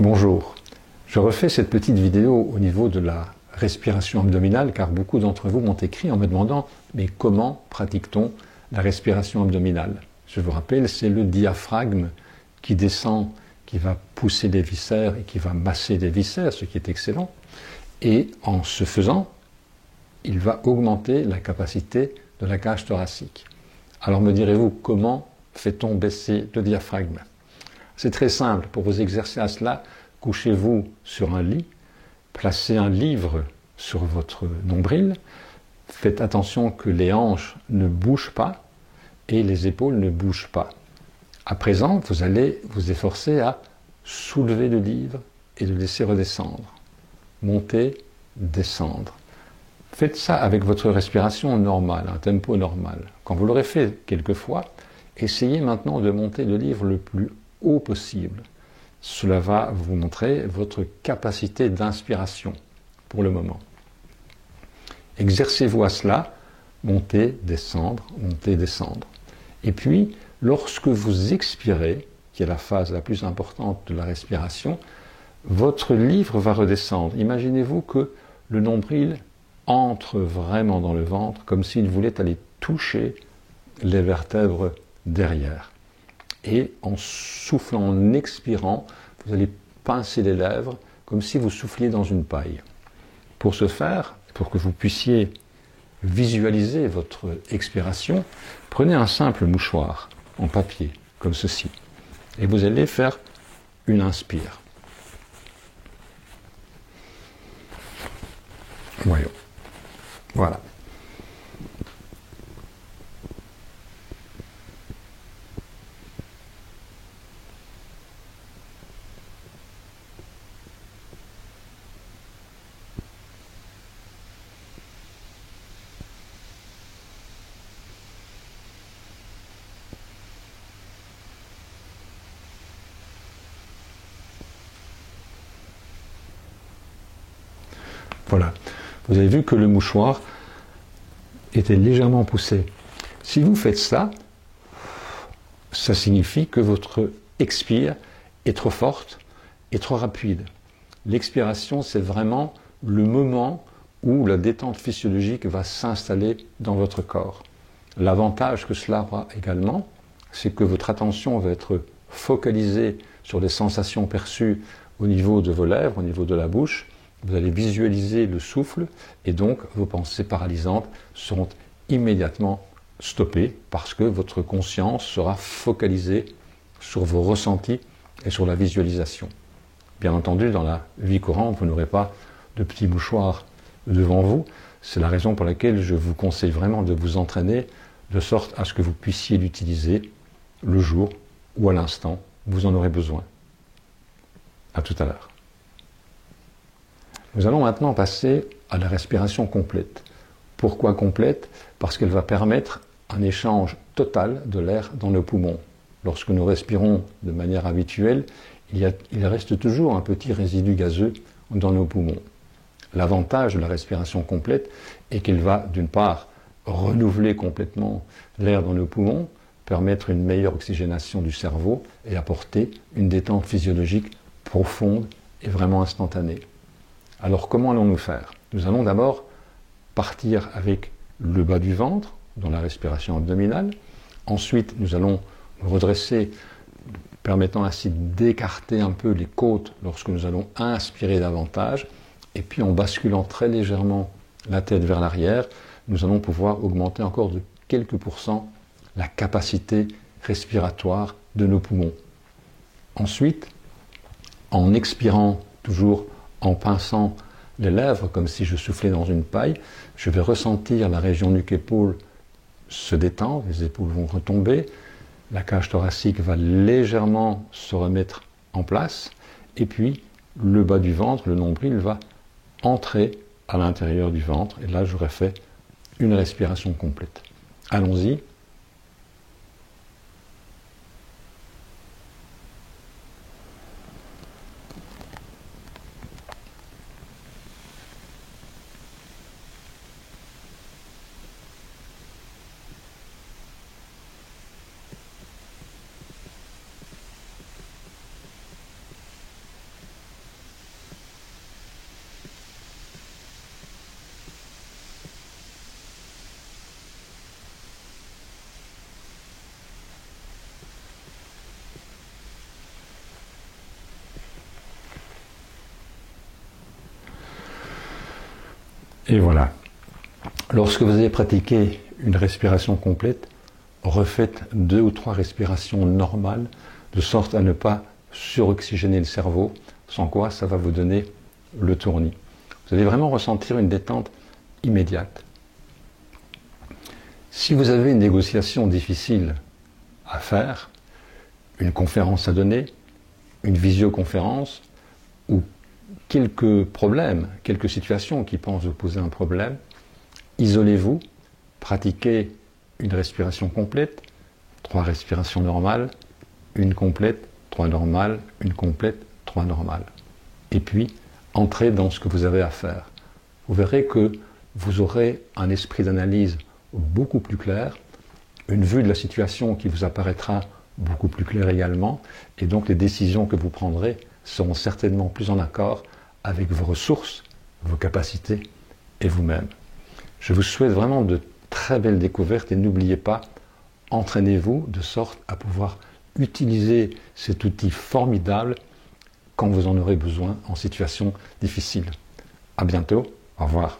Bonjour, je refais cette petite vidéo au niveau de la respiration abdominale car beaucoup d'entre vous m'ont écrit en me demandant mais comment pratique-t-on la respiration abdominale? Je vous rappelle, c'est le diaphragme qui descend, qui va pousser les viscères et qui va masser les viscères, ce qui est excellent. Et en ce faisant, il va augmenter la capacité de la cage thoracique. Alors me direz-vous, comment fait-on baisser le diaphragme? C'est très simple, pour vous exercer à cela, couchez-vous sur un lit, placez un livre sur votre nombril, faites attention que les hanches ne bougent pas et les épaules ne bougent pas. À présent, vous allez vous efforcer à soulever le livre et le laisser redescendre. Monter, descendre. Faites ça avec votre respiration normale, un tempo normal. Quand vous l'aurez fait quelques fois, essayez maintenant de monter le livre le plus haut possible. Cela va vous montrer votre capacité d'inspiration pour le moment. Exercez-vous à cela, monter, descendre, monter, descendre. Et puis, lorsque vous expirez, qui est la phase la plus importante de la respiration, votre livre va redescendre. Imaginez-vous que le nombril entre vraiment dans le ventre, comme s'il voulait aller toucher les vertèbres derrière. Et en soufflant, en expirant, vous allez pincer les lèvres comme si vous souffliez dans une paille. Pour ce faire, pour que vous puissiez visualiser votre expiration, prenez un simple mouchoir en papier, comme ceci, et vous allez faire une inspire. Voyons. Voilà. Voilà. Vous avez vu que le mouchoir était légèrement poussé. Si vous faites ça, ça signifie que votre expire est trop forte et trop rapide. L'expiration, c'est vraiment le moment où la détente physiologique va s'installer dans votre corps. L'avantage que cela aura également, c'est que votre attention va être focalisée sur les sensations perçues au niveau de vos lèvres, au niveau de la bouche. Vous allez visualiser le souffle et donc vos pensées paralysantes seront immédiatement stoppées parce que votre conscience sera focalisée sur vos ressentis et sur la visualisation. Bien entendu, dans la vie courante, vous n'aurez pas de petit mouchoir devant vous. C'est la raison pour laquelle je vous conseille vraiment de vous entraîner de sorte à ce que vous puissiez l'utiliser le jour ou à l'instant où vous en aurez besoin. À tout à l'heure. Nous allons maintenant passer à la respiration complète. Pourquoi complète? Parce qu'elle va permettre un échange total de l'air dans nos poumons. Lorsque nous respirons de manière habituelle, il reste toujours un petit résidu gazeux dans nos poumons. L'avantage de la respiration complète est qu'elle va, d'une part, renouveler complètement l'air dans nos poumons, permettre une meilleure oxygénation du cerveau et apporter une détente physiologique profonde et vraiment instantanée. Alors comment allons-nous faire? Nous allons d'abord partir avec le bas du ventre, dans la respiration abdominale. Ensuite, nous allons nous redresser, permettant ainsi d'écarter un peu les côtes lorsque nous allons inspirer davantage. Et puis en basculant très légèrement la tête vers l'arrière, nous allons pouvoir augmenter encore de quelques pourcents la capacité respiratoire de nos poumons. Ensuite, en expirant toujours en pinçant les lèvres comme si je soufflais dans une paille, je vais ressentir la région nuque-épaule se détendre, les épaules vont retomber, la cage thoracique va légèrement se remettre en place, et puis le bas du ventre, le nombril, va entrer à l'intérieur du ventre, et là j'aurai fait une respiration complète. Allons-y. Et voilà. Lorsque vous avez pratiqué une respiration complète, refaites 2 ou 3 respirations normales, de sorte à ne pas suroxygéner le cerveau, sans quoi ça va vous donner le tournis. Vous allez vraiment ressentir une détente immédiate. Si vous avez une négociation difficile à faire, une conférence à donner, une visioconférence, ou quelques problèmes, quelques situations qui pensent vous poser un problème, isolez-vous, pratiquez une respiration complète, 3 respirations normales, une complète, 3 normales, une complète, 3 normales. Et puis, entrez dans ce que vous avez à faire. Vous verrez que vous aurez un esprit d'analyse beaucoup plus clair, une vue de la situation qui vous apparaîtra beaucoup plus claire également, et donc les décisions que vous prendrez seront certainement plus en accord avec vos ressources, vos capacités et vous-même. Je vous souhaite vraiment de très belles découvertes et n'oubliez pas, entraînez-vous de sorte à pouvoir utiliser cet outil formidable quand vous en aurez besoin en situation difficile. À bientôt, au revoir.